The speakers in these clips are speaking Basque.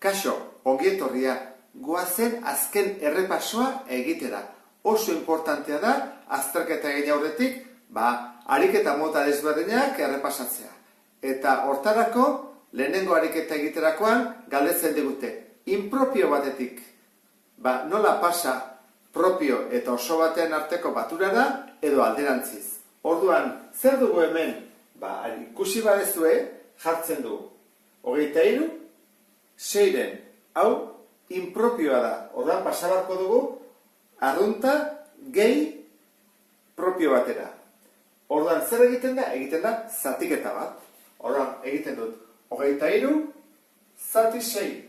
Kaixo, ongi etorria, goazen azken errepasoa egitera. Oso importantea da, azterketa egin aurretik, ariketa mota desberdinak errepasatzea. Eta hortarako, lehenengo ariketa egiterakoan galdetzen digute. Impropio batetik, nola pasa propio eta oso batean arteko baturara edo alderantziz. Orduan, zer dugu hemen? Ikusi badezue, jartzen du 23, 6-ren, hau impropioa da. Orduan, pasabarko dugu arrunta gehi propio batera. Orduan, zer egiten da? Egiten da zatiketa bat. Orduan, egiten dut 23, zati 6.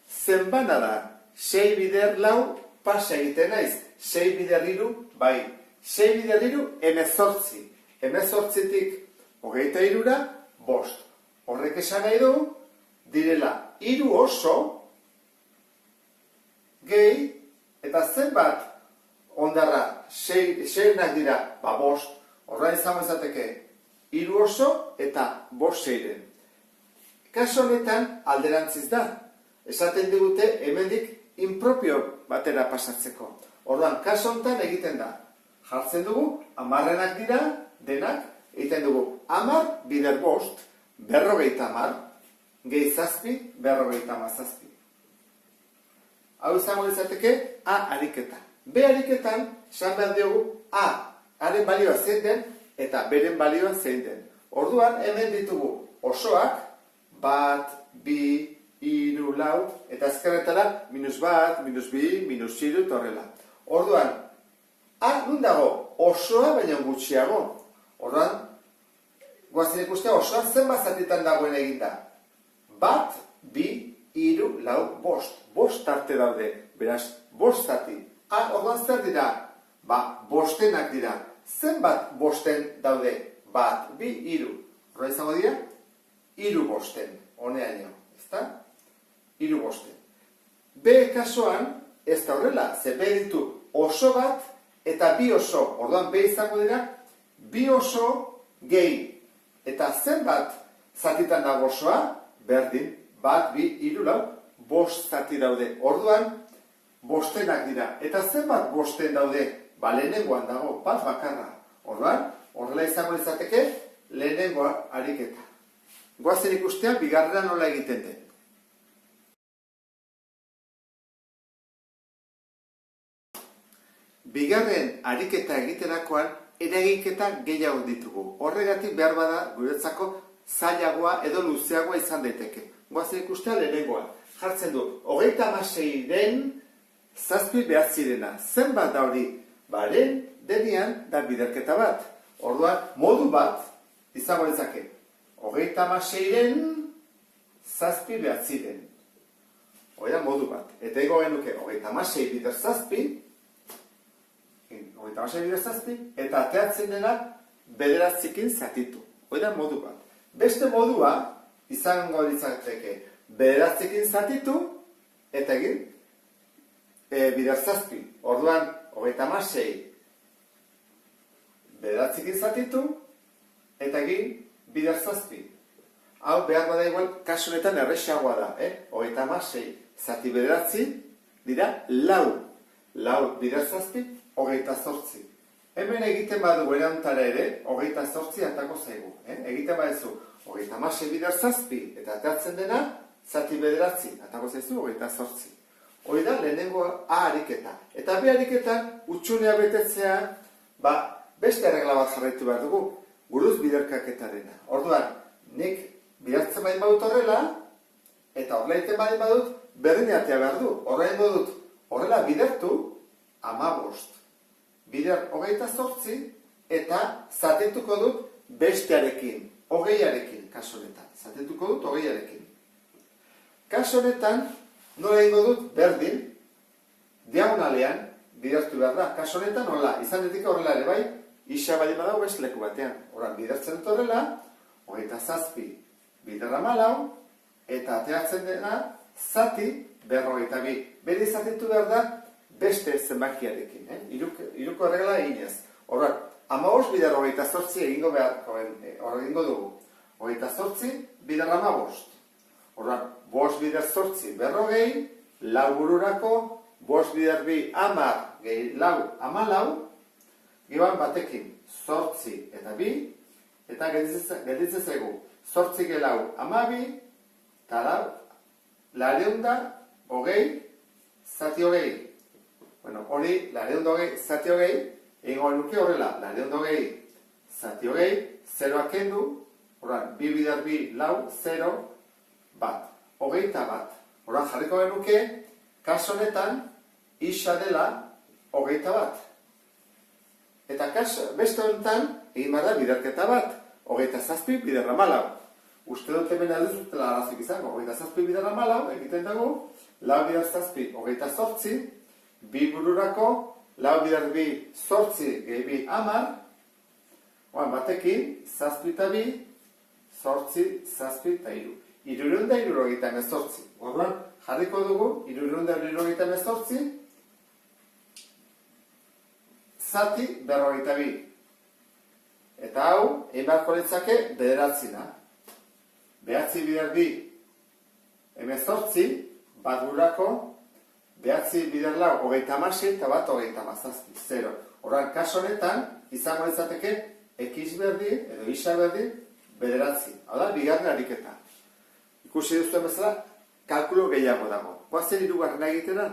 Zenbana da, 6 bider lau pasa egiten naiz. 6 bider iru, 6 bider iru, 18. 18-tik 23-ra, 5. Horrek esan nahi du, direla, hiru oso, gehi, eta zenbat ondarra, 6-enak dira, 5. Horra izango izateke, hiru oso eta 5 6-ren. Kaso honetan alderantziz da. Esaten digute hemendik impropio batera pasatzeko. Orduan, kaso honetan egiten da. Jartzen dugu, 10-enak dira, denak, egiten dugu 10 bider 5, 50, gehi 7, 57. Hau izango izateke A ariketa. B ariketan, esan behar diogu A, haren balioa zein den, eta beren balioa zein den. Orduan, hemen ditugu osoak, 1, 2, 3, 4, eta ezkerretara, -1, -2, -3, eta horrela. Orduan, A nun dago osoa baina gutxiago. Orduan, goazen ikustea osoa zenbat zatitan dagoen eginda. 1, 2, 3, 4, 5. 5 arte daude, beraz, 5 zati. Orduan zer dira? 5-enak dira. Zenbat 5-en daude? 1, 2, 3. Horra izango dira? 3 5-en. Honeaino, ezta? 3 5-en. B kasuan, ez da horrela, ze B ditu oso bat eta 2 oso. Orduan B izango dira 2 oso gehi. Eta zenbat zatitan dago osoa? Berdin, 1, 2, 3, 4, 5 zati daude. Orduan, 5-enak dira. Eta zenbat 5-en daude? Lehenengoan dago, 1 bakarra. Orduan, horrela izango izateke, lehenengoa ariketa. Goazen ikustea, bigarrena nola egiten den. Bigarren ariketa egiterakoan, eragiketa gehiago ditugu. Horregatik behar bada guretzako zailagoa edo luzeagoa izan daiteke. Goazen ikustea lehenengoa. Jartzen du, 36-ren 7 9-rena. Zenbat da hori? Haren denean da biderketa bat. Orduan, modu bat izango dezake. 36-ren 7 9-ren. Hori da modu bat. Eta ego genuke 36 bider 7, 36 bider 7, eta ateatzen dena 9-zikin zatitu. Hori da modu bat. Beste modua izango ditzateke 9-zikin zatitu, eta egin bider 7. Orduan, 36 9-zikin zatitu, eta egin bider 7. Hau behar bada igual, kasu honetan errexagoa da. 36 zati 9 dira lau bider 7, 28. Hemen egiten badu erantara ere, 28 atako zaigu. Egiten baduzu 36 bider 7, eta ateatzen dena, zati 9, atako zaizu 28. Hori da, lehenengo A ariketa. Eta B ariketan, utxunea betetzea, beste erregla bat jarraitu behar dugu, buruz biderkaketarena. Orduan, nik bidertzen badin badut horrela, eta horrela egiten badin badut, berdineatea behar du. Horrela bidertu, 15. Bider 28, eta zatetuko dut bestearekin, 20-arekin, kaso honetan. Zatetuko dut 20-arekin. Kaso honetan, nola egingo dut, berdin, diagonalean bidertu behar da. Kaso honetan, nola, izan ditik horrela ere bai, isa badin badago beste leku batean. Horan, bidertzen dut horrela, 27 bider 14, eta ateatzen dena, zati 42. Bere zatitu behar da, beste zenbakiarekin. Hiruko erregla eginez. Horan, 15 bider 28 egingo dugu. 28 bider 15. Horan, bost bider zortzi, berrogei, lau bururako, bost bider bi, amar, gehi, lau, amalau, giban batekin, zortzi eta bi, eta gelditzen zaigu, zortzi gelau, amabi, eta lau, lareunda, hogei, zati hogei. Bueno, hori, lareunda hogei, zati hogei, egingo nuke horrela, lareunda hogei, zati hogei, zeroak kendu, horan, bi bider bi, lau, zero, bat, hogeita bat. Horan jarriko genuke, kaso honetan, isa dela, hogeita bat. Eta beste honetan, egin bada biderketa bat, hogeita zazpi bider hamalau. Uste dut hemen alduzutela arazik izango, hogeita zazpi bider hamalau, egiten dugu, lau bider zazpi, hogeita zortzi, bi bururako, lau bider bi, zortzi, gehi bi, amar, batekin, zazpi eta bi, zortzi, zazpi eta iru. Irureunda irurogeita emezortzi. Orduan, jarriko dugu, irureunda irurogeita emezortzi, zati berrogeita bi. Eta hau, egin beharko litzake bederatzi da. Behatzi bider bi emezortzi, bat bururako, behatzi bider lau, hogeita hamasei, eta bat hogeita hamazazpi, zero. Orduan, kaso honetan, izango litzateke, ekiz berdi, edo isa berdi, bederatzi. Hau da, bigarren ariketa. Ikusi duzuen bezala, kalkulo gehiago dago. Goazen hirugarrena egitera?